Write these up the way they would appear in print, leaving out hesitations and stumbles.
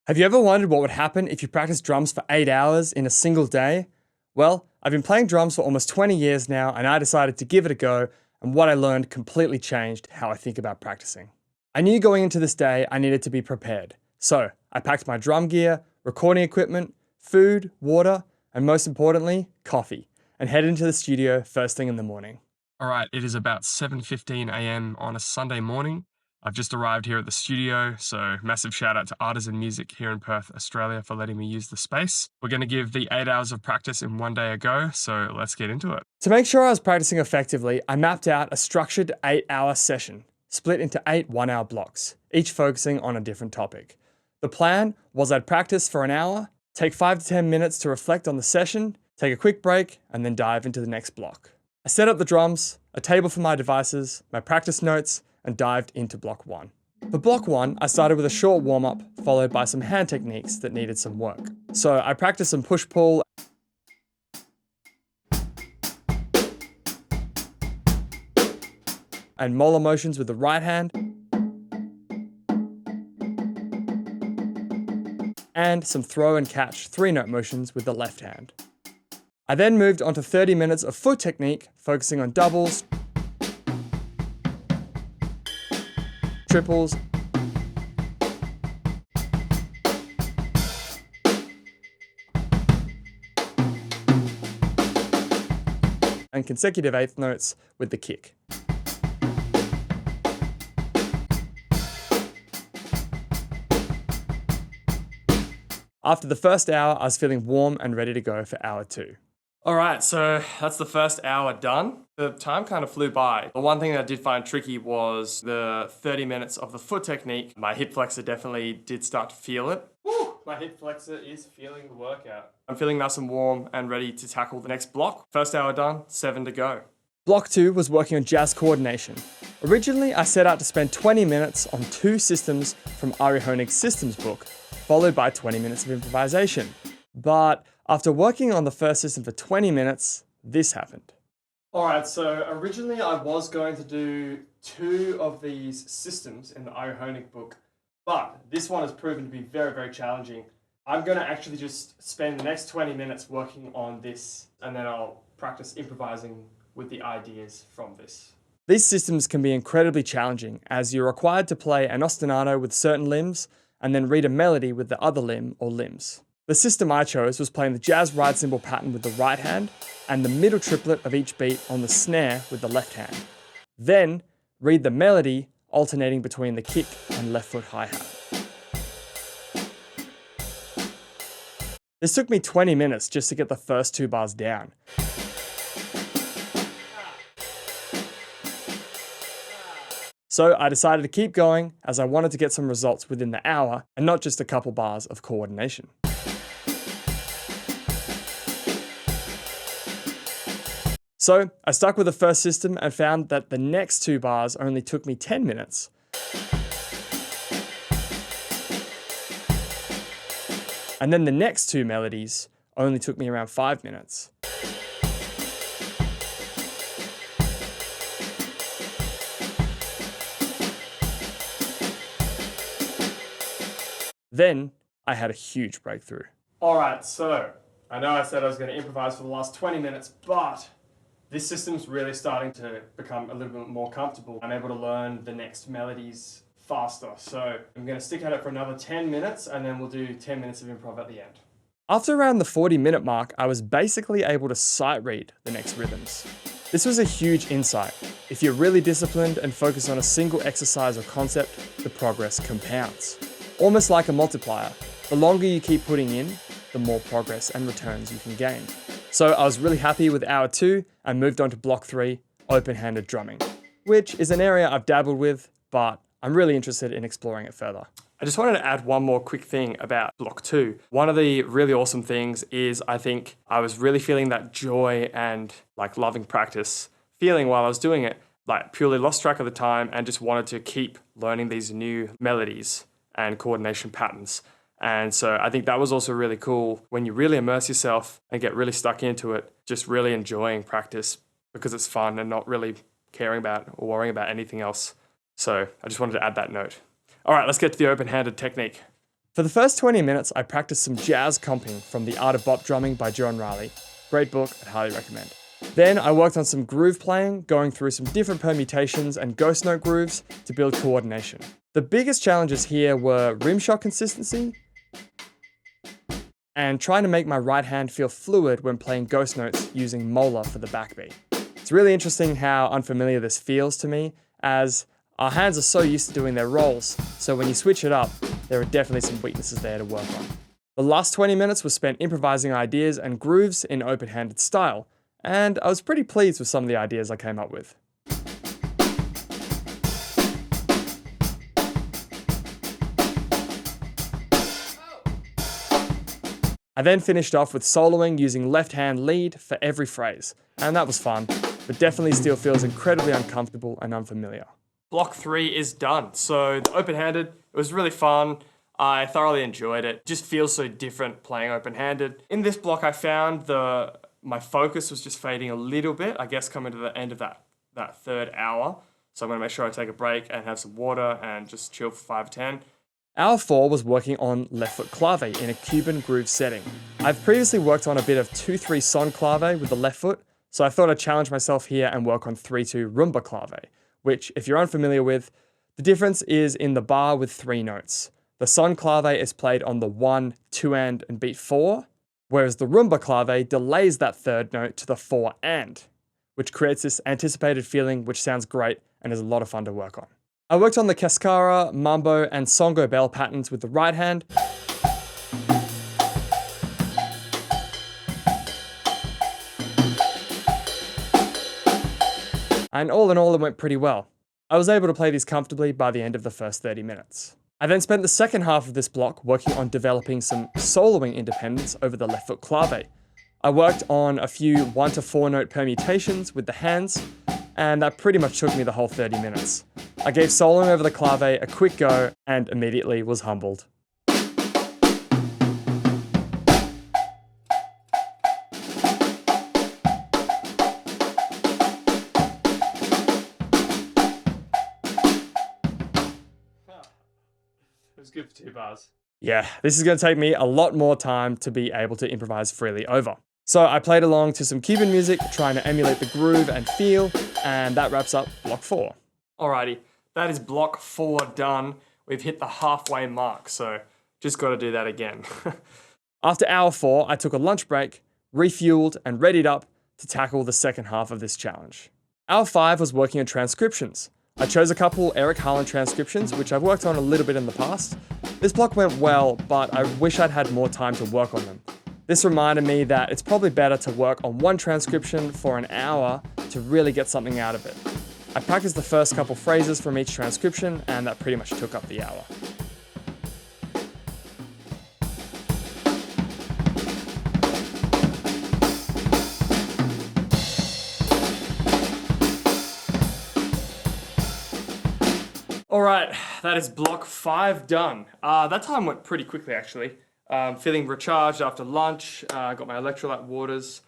Have you ever wondered what would happen if you practiced drums for 8 hours in a single day? Well, I've been playing drums for almost 20 years now, and I decided to give it a go, and what I learned completely changed how I think about practicing. I knew going into this day I needed to be prepared. So, I packed my drum gear, recording equipment, food, water, and most importantly, coffee, and headed into the studio first thing in the morning. All right, it is about 7:15 a.m. on a Sunday morning. I've just arrived here at the studio, so massive shout out to Artisan Music here in Perth, Australia for letting me use the space. We're going to give the 8 hours of practice in one day a go, so let's get into it. To make sure I was practicing effectively, I mapped out a structured 8-hour session, split into 8 one-hour blocks, each focusing on a different topic. The plan was I'd practice for an hour, take 5 to 10 minutes to reflect on the session, take a quick break, and then dive into the next block. I set up the drums, a table for my devices, my practice notes, and dived into block 1. For block 1, I started with a short warm-up, followed by some hand techniques that needed some work. So I practiced some push-pull and molar motions with the right hand, and some throw and catch 3-note motions with the left hand. I then moved on to 30 minutes of foot technique, focusing on doubles, triples, and consecutive eighth notes with the kick. After the first hour, I was feeling warm and ready to go for hour 2. All right, so that's the first hour done. The time kind of flew by. The one thing that I did find tricky was the 30 minutes of the foot technique. My hip flexor definitely did start to feel it. Woo! My hip flexor is feeling the workout. I'm feeling nice and warm and ready to tackle the next block. First hour done, 7 to go. Block 2 was working on jazz coordination. Originally, I set out to spend 20 minutes on 2 systems from Ari Honig's systems book, followed by 20 minutes of improvisation. But after working on the first system for 20 minutes, this happened. All right, so originally I was going to do 2 of these systems in the Ari Honig book, but this one has proven to be very, very challenging. I'm going to actually just spend the next 20 minutes working on this, and then I'll practice improvising with the ideas from this. These systems can be incredibly challenging, as you're required to play an ostinato with certain limbs, and then read a melody with the other limb or limbs. The system I chose was playing the jazz ride cymbal pattern with the right hand and the middle triplet of each beat on the snare with the left hand. Then, read the melody alternating between the kick and left foot hi-hat. This took me 20 minutes just to get the first 2 bars down. So I decided to keep going as I wanted to get some results within the hour and not just a couple bars of coordination. So I stuck with the first system and found that the next 2 bars only took me 10 minutes. And then the next 2 melodies only took me around 5 minutes. Then I had a huge breakthrough. All right, so I know I said I was going to improvise for the last 20 minutes, but this system's really starting to become a little bit more comfortable. I'm able to learn the next melodies faster. So I'm going to stick at it for another 10 minutes and then we'll do 10 minutes of improv at the end. After around the 40-minute mark, I was basically able to sight read the next rhythms. This was a huge insight. If you're really disciplined and focus on a single exercise or concept, the progress compounds. Almost like a multiplier. The longer you keep putting in, the more progress and returns you can gain. So I was really happy with hour 2 and moved on to block 3, open-handed drumming, which is an area I've dabbled with, but I'm really interested in exploring it further. I just wanted to add one more quick thing about block 2. One of the really awesome things is I think I was really feeling that joy and like loving practice feeling while I was doing it, like purely lost track of the time and just wanted to keep learning these new melodies and coordination patterns. And so I think that was also really cool when you really immerse yourself and get really stuck into it, just really enjoying practice because it's fun and not really caring about or worrying about anything else. So I just wanted to add that note. All right, let's get to the open-handed technique. For the first 20 minutes, I practiced some jazz comping from The Art of Bop Drumming by John Riley. Great book, I'd highly recommend. Then I worked on some groove playing, going through some different permutations and ghost note grooves to build coordination. The biggest challenges here were rim shot consistency and trying to make my right hand feel fluid when playing ghost notes using molar for the backbeat. It's really interesting how unfamiliar this feels to me, as our hands are so used to doing their rolls, so when you switch it up, there are definitely some weaknesses there to work on. The last 20 minutes was spent improvising ideas and grooves in open-handed style, and I was pretty pleased with some of the ideas I came up with. I then finished off with soloing using left-hand lead for every phrase, and that was fun, but definitely still feels incredibly uncomfortable and unfamiliar. Block 3 is done. So the open-handed, it was really fun. I thoroughly enjoyed it. Just feels so different playing open-handed. In this block I found my focus was just fading a little bit, I guess coming to the end of that third hour. So I'm gonna make sure I take a break and have some water and just chill for 5 or 10. Hour 4 was working on left foot clave in a Cuban groove setting. I've previously worked on a bit of 2-3 son clave with the left foot, so I thought I'd challenge myself here and work on 3-2 rumba clave, which, if you're unfamiliar with, the difference is in the bar with 3 notes. The son clave is played on the 1, 2 and beat 4, whereas the rumba clave delays that third note to the 4 and, which creates this anticipated feeling which sounds great and is a lot of fun to work on. I worked on the cascara, mambo, and songo bell patterns with the right hand. And all in all, it went pretty well. I was able to play these comfortably by the end of the first 30 minutes. I then spent the second half of this block working on developing some soloing independence over the left foot clave. I worked on a few 1 to 4 note permutations with the hands, and that pretty much took me the whole 30 minutes. I gave soloing over the clave a quick go and immediately was humbled. It was good for 2 bars. Yeah, this is going to take me a lot more time to be able to improvise freely over. So I played along to some Cuban music, trying to emulate the groove and feel, and that wraps up block 4. Alrighty, that is block 4 done. We've hit the halfway mark, so just got to do that again. After hour 4, I took a lunch break, refueled, and readied up to tackle the second half of this challenge. Hour 5 was working on transcriptions. I chose a couple Eric Harlan transcriptions, which I've worked on a little bit in the past. This block went well, but I wish I'd had more time to work on them. This reminded me that it's probably better to work on one transcription for an hour to really get something out of it. I practiced the first couple phrases from each transcription, and that pretty much took up the hour. Alright, that is block 5 done. That time went pretty quickly actually. Feeling recharged after lunch, got my electrolyte waters.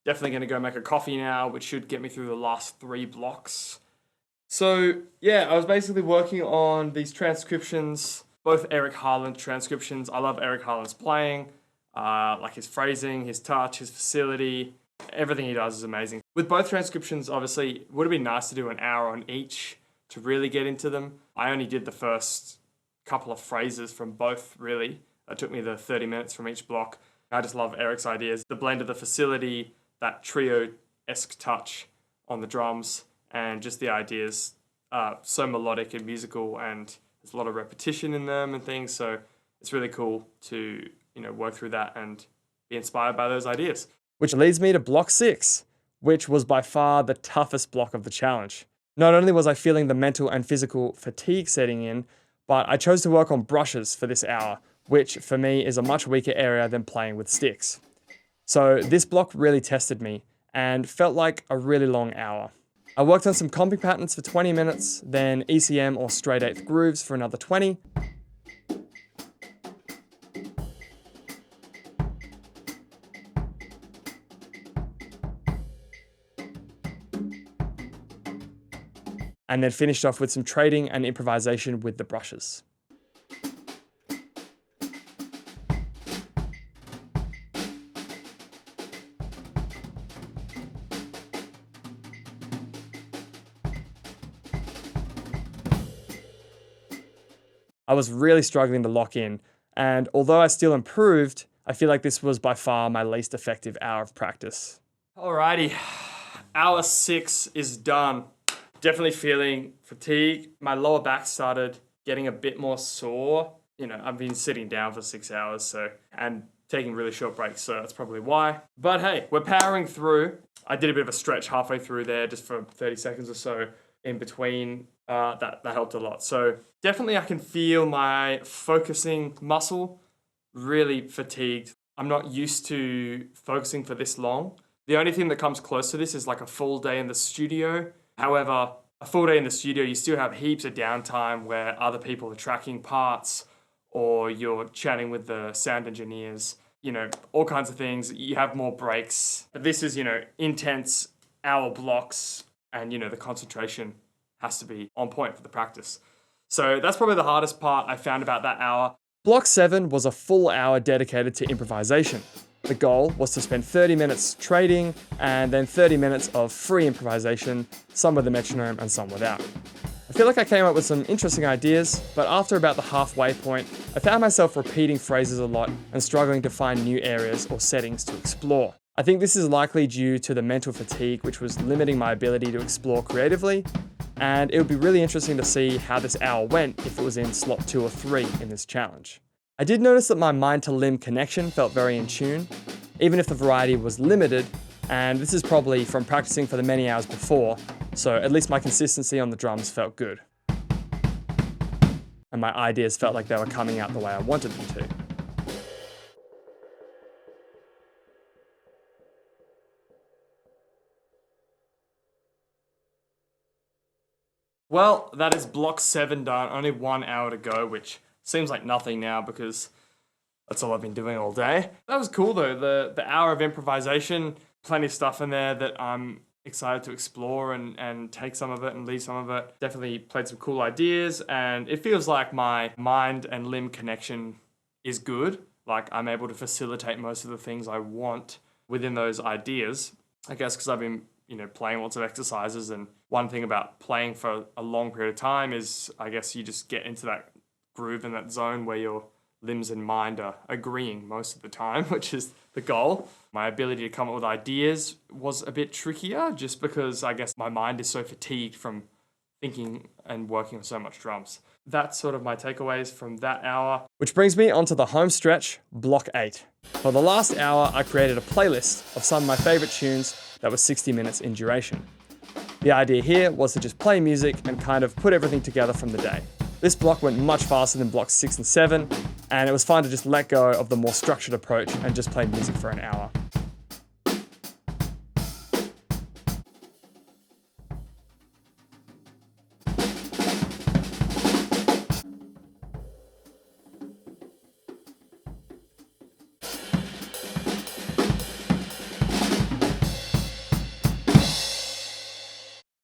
Definitely going to go make a coffee now, which should get me through the last 3 blocks. So yeah, I was basically working on these transcriptions, both Eric Harlan transcriptions. I love Eric Harlan's playing, like his phrasing, his touch, his facility. Everything he does is amazing. With both transcriptions, obviously, it would have been nice to do an hour on each to really get into them. I only did the first couple of phrases from both, really. It took me the 30 minutes from each block. I just love Eric's ideas. The blend of the facility, that trio-esque touch on the drums, and just the ideas so melodic and musical, and there's a lot of repetition in them and things. So it's really cool to, work through that and be inspired by those ideas. Which leads me to block 6, which was by far the toughest block of the challenge. Not only was I feeling the mental and physical fatigue setting in, but I chose to work on brushes for this hour, which for me is a much weaker area than playing with sticks. So this block really tested me and felt like a really long hour. I worked on some comping patterns for 20 minutes, then ECM or straight 8th grooves for another 20. And then finished off with some trading and improvisation with the brushes. I was really struggling to lock in. And although I still improved, I feel like this was by far my least effective hour of practice. Alrighty, hour 6 is done. Definitely feeling fatigued. My lower back started getting a bit more sore. You know, I've been sitting down for 6 hours, and taking really short breaks, so that's probably why. But hey, we're powering through. I did a bit of a stretch halfway through there, just for 30 seconds or so in between. That helped a lot. So definitely I can feel my focusing muscle really fatigued. I'm not used to focusing for this long. The only thing that comes close to this is like a full day in the studio. However, a full day in the studio, you still have heaps of downtime where other people are tracking parts or you're chatting with the sound engineers, you know, all kinds of things. You have more breaks. But this is, you know, intense hour blocks and, you know, the concentration has to be on point for the practice. So that's probably the hardest part I found about that hour. Block 7 was a full hour dedicated to improvisation. The goal was to spend 30 minutes trading and then 30 minutes of free improvisation, some with the metronome and some without. I feel like I came up with some interesting ideas, but after about the halfway point, I found myself repeating phrases a lot and struggling to find new areas or settings to explore. I think this is likely due to the mental fatigue, which was limiting my ability to explore creatively, and it would be really interesting to see how this hour went if it was in slot 2 or 3 in this challenge. I did notice that my mind-to-limb connection felt very in tune, even if the variety was limited, and this is probably from practicing for the many hours before, so at least my consistency on the drums felt good. And my ideas felt like they were coming out the way I wanted them to. Well, that is block 7 done, only 1 hour to go, which seems like nothing now because that's all I've been doing all day. That was cool though, the hour of improvisation, plenty of stuff in there that I'm excited to explore and take some of it and leave some of it. Definitely played some cool ideas and it feels like my mind and limb connection is good. Like I'm able to facilitate most of the things I want within those ideas. I guess because I've been, you know, playing lots of exercises, and one thing about playing for a long period of time is I guess you just get into that groove in that zone where your limbs and mind are agreeing most of the time, which is the goal. My ability to come up with ideas was a bit trickier just because I guess my mind is so fatigued from thinking and working on so much drums. That's sort of my takeaways from that hour. Which brings me onto the home stretch, block 8. For the last hour, I created a playlist of some of my favorite tunes that were 60 minutes in duration. The idea here was to just play music and kind of put everything together from the day. This block went much faster than blocks 6 and 7, and it was fun to just let go of the more structured approach and just play music for an hour.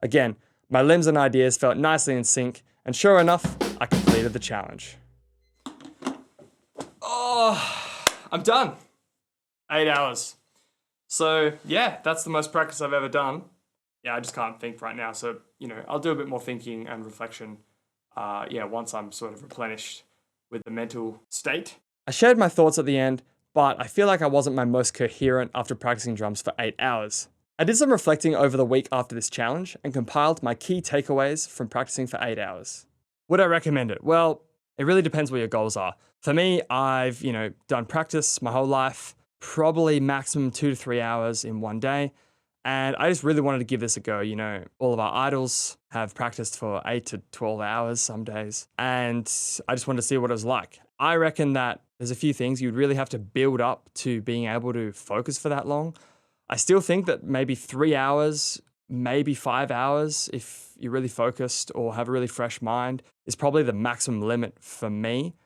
Again, my limbs and ideas felt nicely in sync, and sure enough, I completed the challenge. Oh, I'm done. 8 hours. So yeah, that's the most practice I've ever done. Yeah, I just can't think right now. So, you know, I'll do a bit more thinking and reflection, once I'm sort of replenished with the mental state. I shared my thoughts at the end, but I feel like I wasn't my most coherent after practicing drums for 8 hours. I did some reflecting over the week after this challenge and compiled my key takeaways from practicing for 8 hours. Would I recommend it? Well, it really depends what your goals are. For me, I've, done practice my whole life, probably maximum 2 to 3 hours in one day. And I just really wanted to give this a go. You know, all of our idols have practiced for 8 to 12 hours some days. And I just wanted to see what it was like. I reckon that there's a few things you'd really have to build up to being able to focus for that long. I still think that maybe 3 hours, maybe 5 hours, if you're really focused or have a really fresh mind, is probably the maximum limit for me.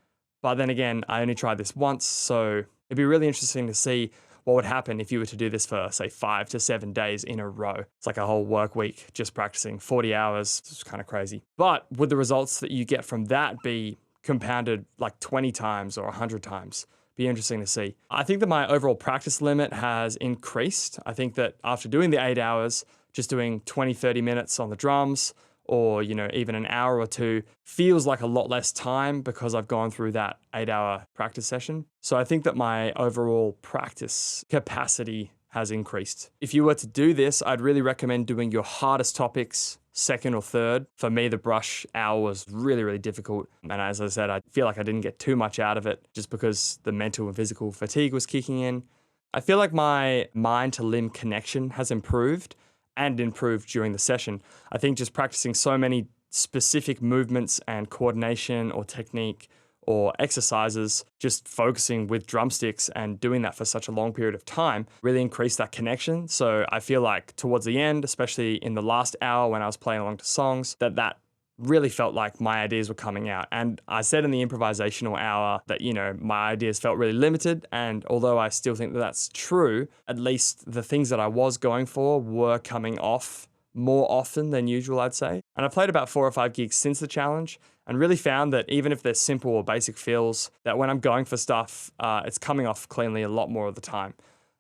But then again, I only tried this once, so it'd be really interesting to see what would happen if you were to do this for, say, 5 to 7 days in a row. It's like a whole work week just practicing 40 hours. It's kind of crazy. But would the results that you get from that be compounded like 20 times or 100 times? Be interesting to see. I think that my overall practice limit has increased. I think that after doing the 8 hours, just doing 20, 30 minutes on the drums or, even an hour or two feels like a lot less time because I've gone through that 8-hour practice session. So I think that my overall practice capacity has increased. If you were to do this, I'd really recommend doing your hardest topics second or third. For me, the brush hour was really, really difficult. And as I said, I feel like I didn't get too much out of it just because the mental and physical fatigue was kicking in. I feel like my mind to limb connection has improved during the session. I think just practicing so many specific movements and coordination or technique or exercises, just focusing with drumsticks and doing that for such a long period of time really increased that connection. So I feel like towards the end, especially in the last hour when I was playing along to songs, that really felt like my ideas were coming out. And I said in the improvisational hour that, my ideas felt really limited. And although I still think that that's true, at least the things that I was going for were coming off more often than usual, I'd say. And I played about 4 or 5 gigs since the challenge and really found that even if they're simple or basic fills, that when I'm going for stuff, it's coming off cleanly a lot more of the time.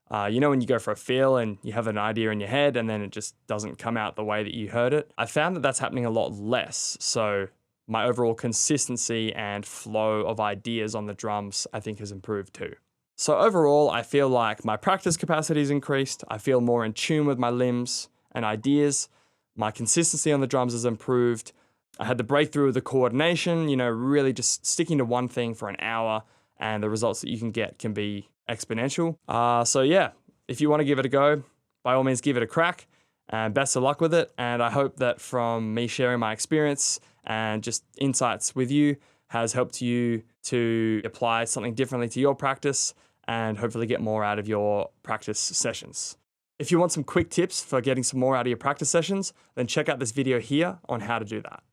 When you go for a feel and you have an idea in your head and then it just doesn't come out the way that you heard it, I found that that's happening a lot less. So my overall consistency and flow of ideas on the drums, I think, has improved too. So overall, I feel like my practice capacity has increased. I feel more in tune with my limbs and ideas. My consistency on the drums has improved. I had the breakthrough of the coordination, really just sticking to one thing for an hour, and the results that you can get can be exponential. So yeah, if you want to give it a go, by all means give it a crack, and best of luck with it. And I hope that from me sharing my experience and just insights with you has helped you to apply something differently to your practice and hopefully get more out of your practice sessions. If you want some quick tips for getting some more out of your practice sessions, then check out this video here on how to do that.